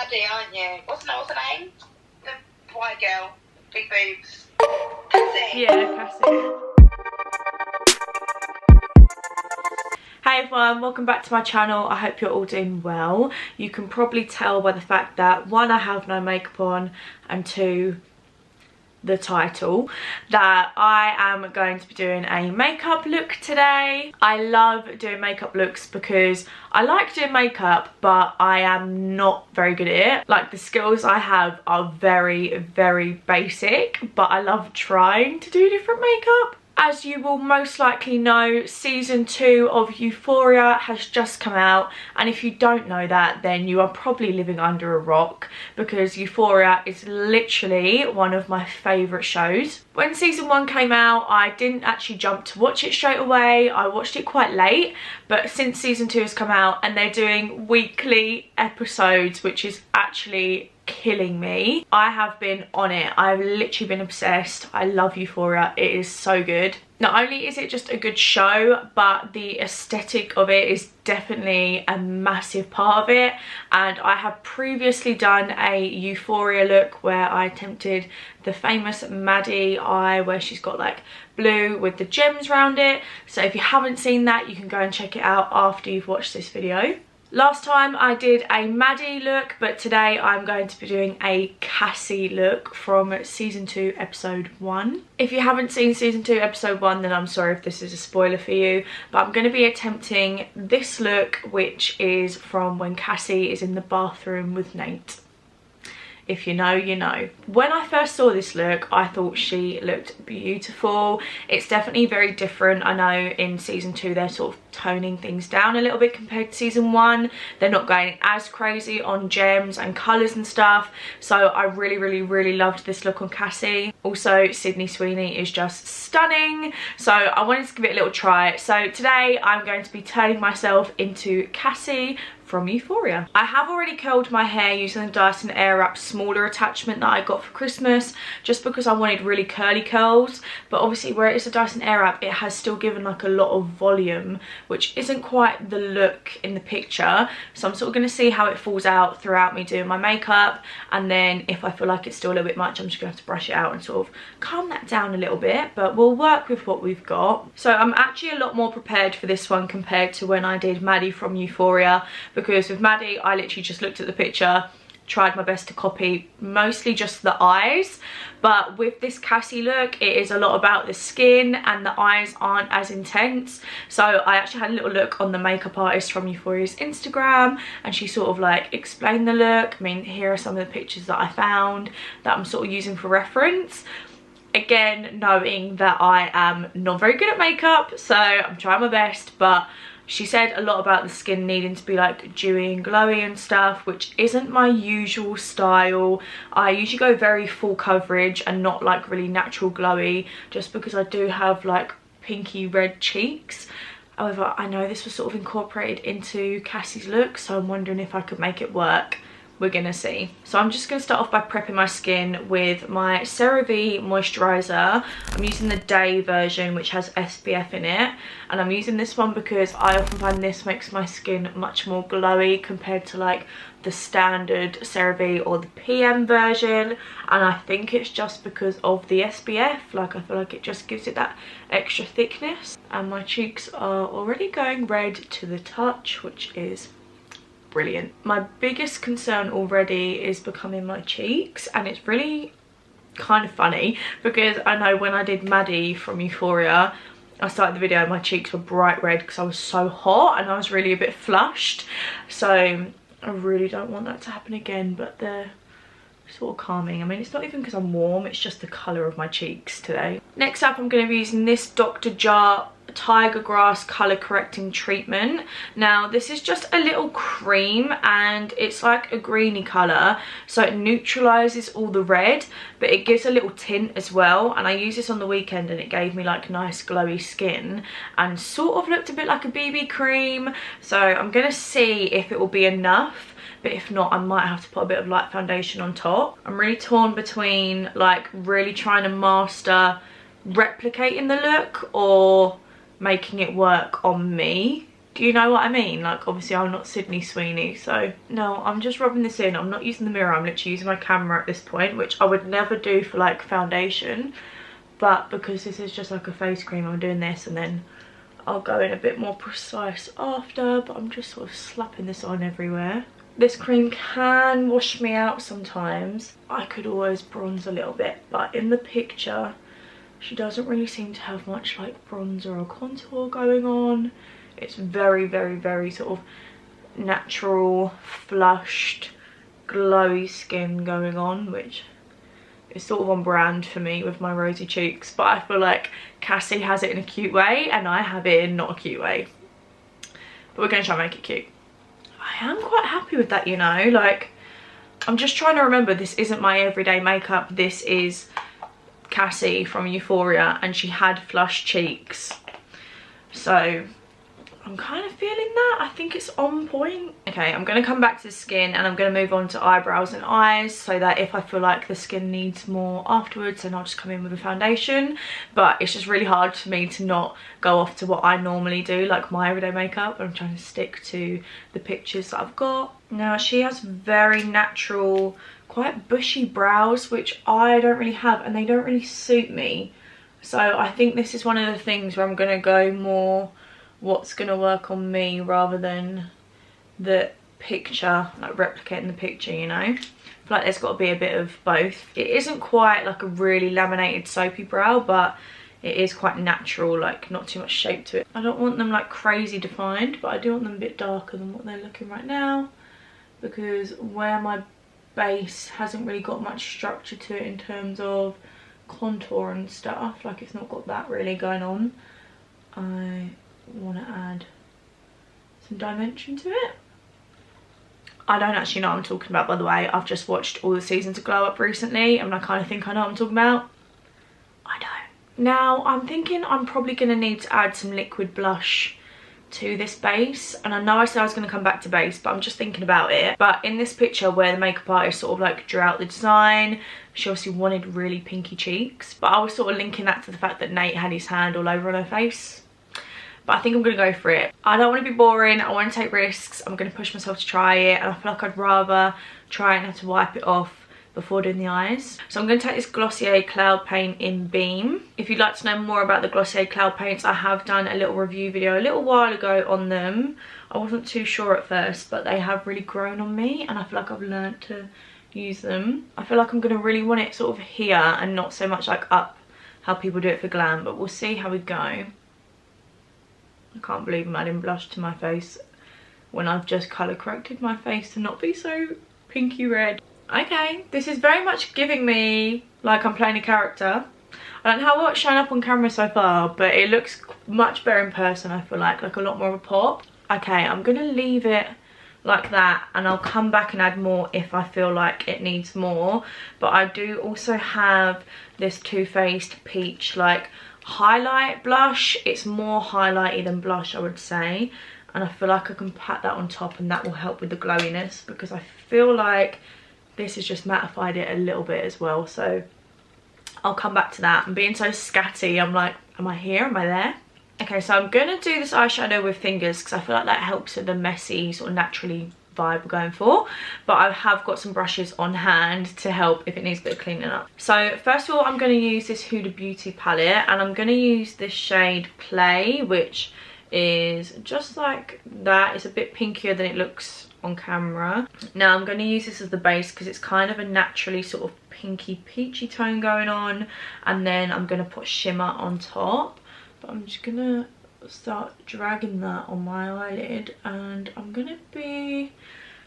Maddie, aren't you? What's her name? The white girl, big boobs. Cassie. Yeah, Cassie. Hey everyone, welcome back to my channel. I hope you're all doing well. You can probably tell by the fact that 1, I have no makeup on, and 2, the title, that I am going to be doing a makeup look today. I love doing makeup looks because I like doing makeup, but I am not very good at it. Like, the skills I have are very, very basic, but I love trying to do different makeup. As you will most likely know, season 2 of Euphoria has just come out, and if you don't know that, then you are probably living under a rock, because Euphoria is literally one of my favourite shows. When season 1 came out, I didn't actually jump to watch it straight away. I watched it quite late, but since season 2 has come out and they're doing weekly episodes, which is actually killing me, I have been on it. I've literally been obsessed. I love Euphoria. It is so good. Not only is it just a good show, but the aesthetic of it is definitely a massive part of it. And I have previously done a Euphoria look where I attempted the famous Maddie eye, where she's got like blue with the gems around it. So if you haven't seen that, you can go and check it out after you've watched this video. Last time I did a Maddie look, but today I'm going to be doing a Cassie look from season 2 episode 1. If you haven't seen season 2 episode 1, then I'm sorry if this is a spoiler for you, but I'm going to be attempting this look, which is from when Cassie is in the bathroom with Nate. If you know, you know. When I first saw this look, I thought she looked beautiful. It's definitely very different. I know in season 2 they're sort of toning things down a little bit compared to season 1. They're not going as crazy on gems and colours and stuff. So I really loved this look on Cassie. Also, Sydney Sweeney is just stunning. So I wanted to give it a little try. So today I'm going to be turning myself into Cassie from Euphoria. I have already curled my hair using the Dyson Airwrap smaller attachment that I got for Christmas, just because I wanted really curly curls. But obviously where it's a Dyson Airwrap, it has still given like a lot of volume, which isn't quite the look in the picture. So I'm sort of going to see how it falls out throughout me doing my makeup, and then if I feel like it's still a little bit much, I'm just going to have to brush it out and sort of calm that down a little bit, but we'll work with what we've got. So I'm actually a lot more prepared for this one compared to when I did Maddie from Euphoria, because with Maddie I literally just looked at the picture, tried my best to copy mostly just the eyes, but with this Cassie look it is a lot about the skin, and the eyes aren't as intense. So I actually had a little look on the makeup artist from Euphoria's Instagram, and she sort of like explained the look. I mean, here are some of the pictures that I found that I'm sort of using for reference. Again, knowing that I am not very good at makeup, so I'm trying my best, but she said a lot about the skin needing to be like dewy and glowy and stuff, which isn't my usual style. I usually go very full coverage and not like really natural glowy, just because I do have like pinky red cheeks. However, I know this was sort of incorporated into Cassie's look, so I'm wondering if I could make it work. We're gonna see. So I'm just gonna start off by prepping my skin with my CeraVe moisturizer. I'm using the day version, which has SPF in it, and I'm using this one because I often find this makes my skin much more glowy compared to like the standard CeraVe or the PM version. And I think it's just because of the SPF. Like, I feel like it just gives it that extra thickness. And my cheeks are already going red to the touch, which is brilliant. My biggest concern already is becoming my cheeks, and it's really kind of funny because I know when I did Maddie from Euphoria, I started the video and my cheeks were bright red because I was so hot and I was really a bit flushed. So I really don't want that to happen again, but they're sort of calming. I mean, it's not even because I'm warm, it's just the colour of my cheeks today. Next up, I'm going to be using this Dr. Jart Tiger Grass colour correcting treatment. Now this is just a little cream and it's like a greeny colour, so it neutralises all the red, but it gives a little tint as well. And I used this on the weekend and it gave me like nice glowy skin and sort of looked a bit like a BB cream. So I'm gonna see if it will be enough, but if not, I might have to put a bit of light foundation on top. I'm really torn between like really trying to master replicating the look or making it work on me. Do you know what I mean? Like, obviously I'm not Sydney Sweeney, so no, I'm just rubbing this in. I'm not using the mirror, I'm literally using my camera at this point, which I would never do for like foundation, but because this is just like a face cream, I'm doing this and then I'll go in a bit more precise after, but I'm just sort of slapping this on everywhere. This cream can wash me out sometimes. I could always bronze a little bit, but in the picture she doesn't really seem to have much like bronzer or contour going on. It's very, very, very sort of natural, flushed, glowy skin going on, which is sort of on brand for me with my rosy cheeks. But I feel like Cassie has it in a cute way and I have it in not a cute way. But we're going to try and make it cute. I am quite happy with that, you know. Like, I'm just trying to remember this isn't my everyday makeup. This is Cassie from Euphoria and she had flushed cheeks. So I'm kind of feeling that. I think it's on point. Okay, I'm going to come back to the skin and I'm going to move on to eyebrows and eyes, so that if I feel like the skin needs more afterwards, then I'll just come in with a foundation. But it's just really hard for me to not go off to what I normally do, like my everyday makeup. I'm trying to stick to the pictures that I've got. Now, she has very natural, quite bushy brows, which I don't really have and they don't really suit me. So I think this is one of the things where I'm going to go more what's going to work on me rather than the picture, like replicating the picture, you know. I feel like there's got to be a bit of both. It isn't quite like a really laminated soapy brow, but it is quite natural, like not too much shape to it. I don't want them like crazy defined, but I do want them a bit darker than what they're looking right now, because where my base hasn't really got much structure to it in terms of contour and stuff, like it's not got that really going on, I want to add some dimension to it. I don't actually know what I'm talking about, by the way. I've just watched all the seasons of Glow Up recently and I kind of think I know what I'm talking about. I don't. Now I'm thinking I'm probably going to need to add some liquid blush to this base, and I know I said I was going to come back to base, but I'm just thinking about it. But in this picture where the makeup artist sort of like drew out the design, she obviously wanted really pinky cheeks, but I was sort of linking that to the fact that Nate had his hand all over on her face. But I think I'm going to go for it. I don't want to be boring, I want to take risks, I'm going to push myself to try it, and I feel like I'd rather try and have to wipe it off before doing the eyes. So I'm going to take this Glossier Cloud Paint in Beam. If you'd like to know more about the Glossier Cloud Paints, I have done a little review video a little while ago on them. I wasn't too sure at first, but they have really grown on me and I feel like I've learned to use them. I feel like I'm going to really want it sort of here and not so much like up how people do it for glam, but we'll see how we go. I can't believe I'm adding blush to my face when I've just colour corrected my face to not be so pinky red. Okay, this is very much giving me like I'm playing a character. I don't know how it's shown up on camera so far, but it looks much better in person, I feel like a lot more of a pop. Okay, I'm going to leave it like that and I'll come back and add more if I feel like it needs more. But I do also have this Too Faced Peach like highlight blush. It's more highlighty than blush, I would say, and I feel like I can pat that on top and that will help with the glowiness, because I feel like this has just mattified it a little bit as well. So I'll come back to that. I'm being so scatty, I'm like, am I here, am I there? Okay, so I'm gonna do this eyeshadow with fingers because I feel like that helps with the messy sort of naturally vibe we're going for, but I have got some brushes on hand to help if it needs a bit of cleaning up. So first of all, I'm going to use this Huda Beauty palette and I'm going to use this shade Play, which is just like that. It's a bit pinkier than it looks on camera. Now I'm going to use this as the base because it's kind of a naturally sort of pinky peachy tone going on, and then I'm going to put shimmer on top. But I'm just going to start dragging that on my eyelid and I'm going to be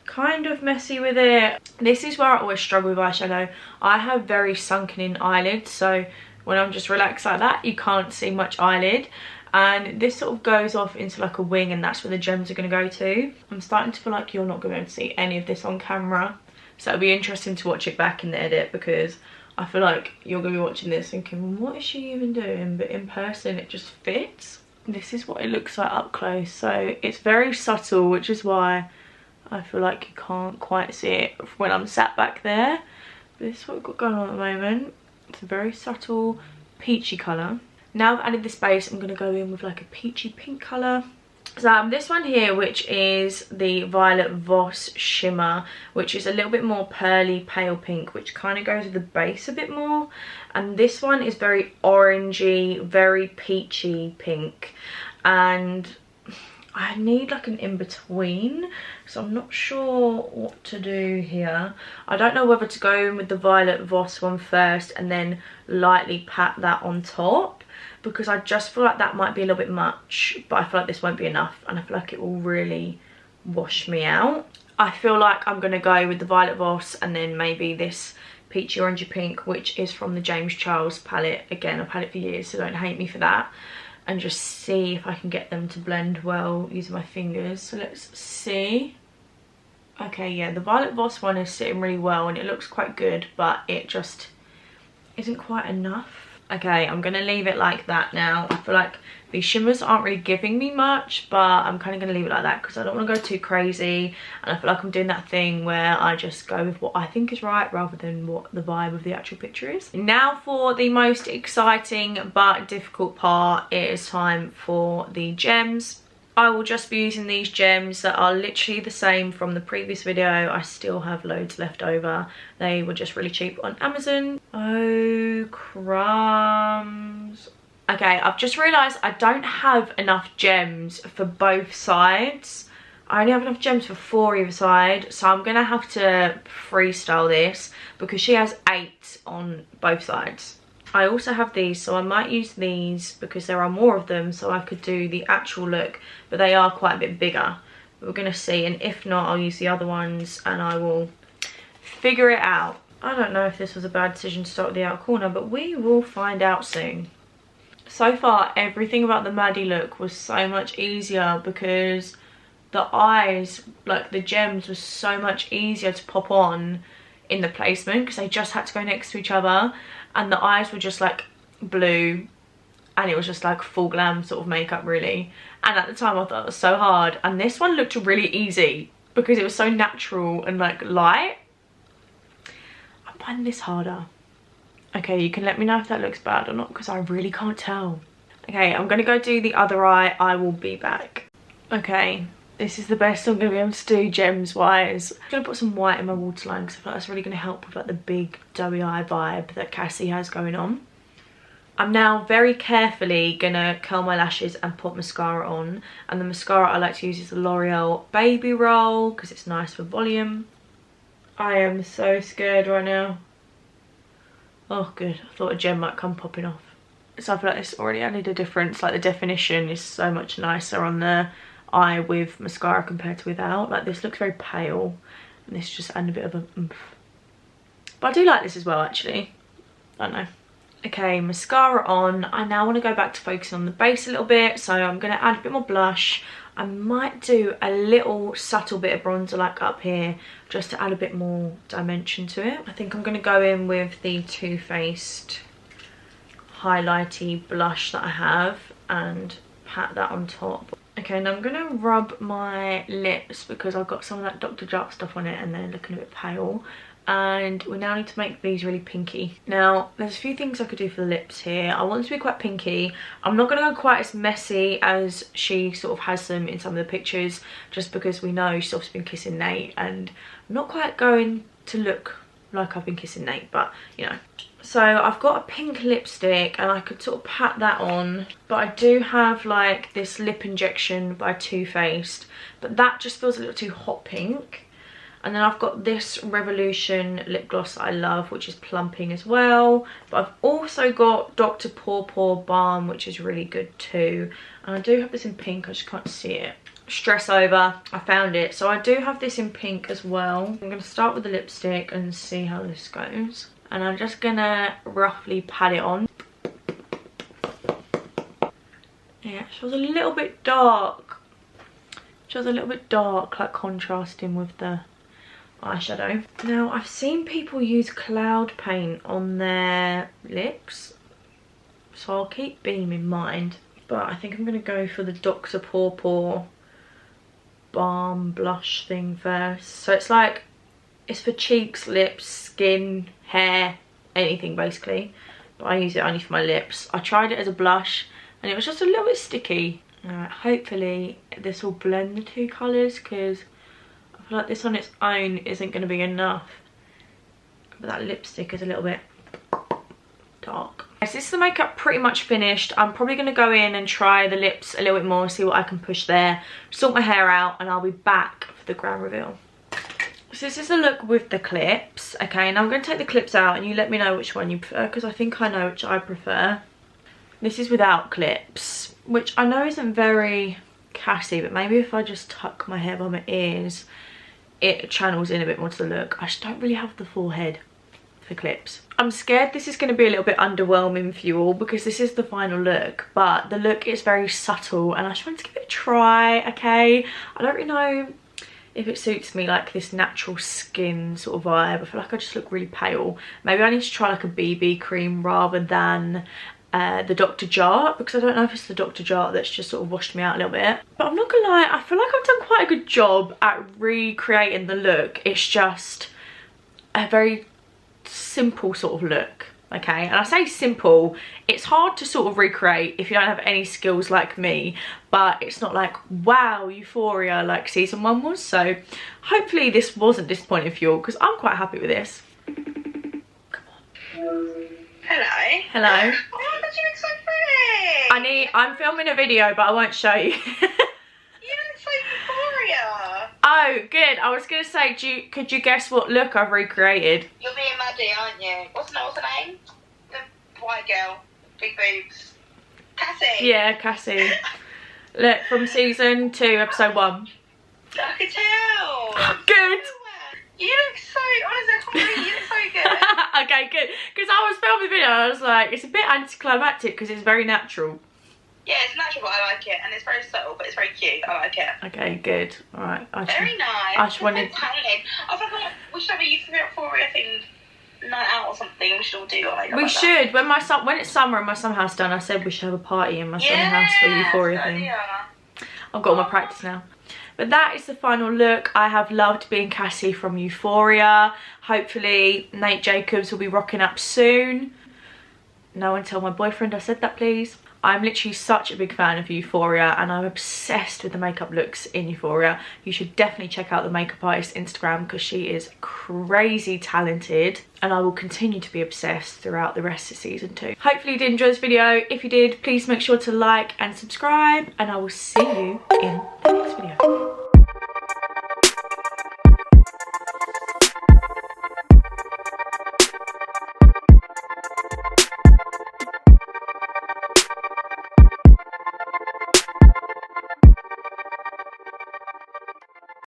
kind of messy with it. This is where I always struggle with eyeshadow. I have very sunken in eyelids, so when I'm just relaxed like that, you can't see much eyelid. And this sort of goes off into like a wing and that's where the gems are going to go to. I'm starting to feel like you're not going to be able to see any of this on camera. So it'll be interesting to watch it back in the edit because I feel like you're going to be watching this thinking, what is she even doing? But in person, it just fits. This is what it looks like up close. So it's very subtle, which is why I feel like you can't quite see it when I'm sat back there. But this is what we've got going on at the moment. It's a very subtle peachy colour. Now I've added this base, I'm going to go in with like a peachy pink colour. So this one here, which is the Violet Voss Shimmer, which is a little bit more pearly pale pink, which kind of goes with the base a bit more. And this one is very orangey, very peachy pink. And I need like an in-between, so I'm not sure what to do here. I don't know whether to go in with the Violet Voss one first and then lightly pat that on top, because I just feel like that might be a little bit much, but I feel like this won't be enough, and I feel like it will really wash me out. I feel like I'm going to go with the Violet Voss and then maybe this peachy orangey pink, which is from the James Charles palette. Again, I've had it for years, so don't hate me for that. And just see if I can get them to blend well using my fingers. So let's see. Okay, yeah, the Violet Voss one is sitting really well and it looks quite good, but it just isn't quite enough. Okay, I'm gonna leave it like that now. I feel like these shimmers aren't really giving me much, but I'm kind of gonna leave it like that because I don't want to go too crazy, and I feel like I'm doing that thing where I just go with what I think is right rather than what the vibe of the actual picture is. Now for the most exciting but difficult part, it is time for the gems. I will just be using these gems that are literally the same from the previous video. I still have loads left over. They were just really cheap on Amazon. Oh, crumbs. Okay, I've just realised I don't have enough gems for both sides. I only have enough gems for 4 either side, so I'm going to have to freestyle this because she has 8 on both sides. I also have these, so I might use these because there are more of them, so I could do the actual look, but they are quite a bit bigger. But we're going to see, and if not, I'll use the other ones and I will figure it out. I don't know if this was a bad decision to start with the outer corner, but we will find out soon. So far, everything about the Maddie look was so much easier because the eyes, like the gems, was so much easier to pop on in the placement because they just had to go next to each other, and the eyes were just like blue and it was just like full glam sort of makeup really. And at the time I thought it was so hard, and this one looked really easy because it was so natural and like light. I'm finding this harder. Okay, you can let me know if that looks bad or not because I really can't tell. Okay, I'm gonna go do the other eye. I will be back. Okay, this is the best I'm going to be able to do gems wise. I'm going to put some white in my waterline because I feel like that's really going to help with like the big doughy eye vibe that Cassie has going on. I'm now very carefully going to curl my lashes and put mascara on. And the mascara I like to use is the L'Oreal Baby Roll because it's nice for volume. I am so scared right now. Oh good, I thought a gem might come popping off. So I feel like this already added a difference. Like the definition is so much nicer on the eye with mascara compared to without. Like this looks very pale and this just added a bit of a oomph. But I do like this as well actually. I don't know. Okay, mascara on. I now want to go back to focusing on the base a little bit, so I'm going to add a bit more blush. I might do a little subtle bit of bronzer like up here just to add a bit more dimension to it. I think I'm going to go in with the Too Faced highlighty blush that I have and pat that on top. Okay, now I'm going to rub my lips because I've got some of that Dr. Jart stuff on it and they're looking a bit pale. And we now need to make these really pinky. Now, there's a few things I could do for the lips here. I want them to be quite pinky. I'm not going to go quite as messy as she sort of has them in some of the pictures, just because we know she's obviously been kissing Nate, and I'm not quite going to look like I've been kissing Nate, but you know. So I've got a pink lipstick and I could sort of pat that on, but I do have like this lip injection by Too Faced, but that just feels a little too hot pink. And then I've got this Revolution lip gloss that I love, which is plumping as well. But I've also got Dr. Paw Balm, which is really good too. And I do have this in pink, I just can't see it. Stress over, I found it. So I do have this in pink as well. I'm going to start with the lipstick and see how this goes. And I'm just going to roughly pat it on. Yeah, it feels a little bit dark. It feels a little bit dark, like contrasting with the eyeshadow. Now I've seen people use cloud paint on their lips, so I'll keep Beam in mind, but I think I'm going to go for the Dr. Paw Balm blush thing first. So it's like, it's for cheeks, lips, skin, hair, anything basically, but I use it only for my lips. I tried it as a blush and it was just a little bit sticky. Alright, hopefully this will blend the two colours, because I feel like this on its own isn't going to be enough. But that lipstick is a little bit dark. So this is the makeup pretty much finished. I'm probably going to go in and try the lips a little bit more, see what I can push there, sort my hair out, and I'll be back for the grand reveal. So this is the look with the clips, okay, and I'm going to take the clips out and you let me know which one you prefer, because I think I know which I prefer. This is without clips, which I know isn't very Cassie, but maybe if I just tuck my hair by my ears, it channels in a bit more to the look. I just don't really have the forehead for clips. I'm scared this is going to be a little bit underwhelming for you all, because this is the final look, but the look is very subtle and I just wanted to give it a try, okay? I don't really know if it suits me, like this natural skin sort of vibe. I feel like I just look really pale. Maybe I need to try like a BB cream rather than the Dr. Jart, because I don't know if it's the Dr. Jart that's just sort of washed me out a little bit. But I'm not gonna lie, I feel like I've done quite a good job at recreating the look. It's just a very simple sort of look, okay? And I say simple, it's hard to sort of recreate if you don't have any skills like me, but it's not like wow Euphoria like season 1 was. So hopefully this wasn't disappointing for you all, because I'm quite happy with this. Come on. Hello. Hello. Oh my god, you look so pretty. I'm filming a video, but I won't show you. You look so Euphoria. Oh, good. I was gonna say, could you guess what look I've recreated? You're being Maddie, aren't you? What's her name? The white girl. Big boobs. Cassie. Yeah, Cassie. Look, from season 2, episode 1. I can tell. Good. You look so, honestly, I can't believe you look so good. Okay, good. Because I was filming the video, I was like, it's a bit anticlimactic because it's very natural. Yeah, it's natural, but I like it, and it's very subtle, but it's very cute. I like it. Okay, good. All right. Very nice. I just wanted. So talented. I feel like we should have a Euphoria thing night out or something. We should all do like. We should. When it's summer and my summer house done, I said we should have a party in my summer house for Euphoria thing. I've got all my practice now. But that is the final look. I have loved being Cassie from Euphoria. Hopefully Nate Jacobs will be rocking up soon. No one tell my boyfriend I said that, please. I'm literally such a big fan of Euphoria and I'm obsessed with the makeup looks in Euphoria. You should definitely check out the makeup artist's Instagram because she is crazy talented, and I will continue to be obsessed throughout the rest of season 2. Hopefully you did enjoy this video. If you did, please make sure to like and subscribe, and I will see you in the next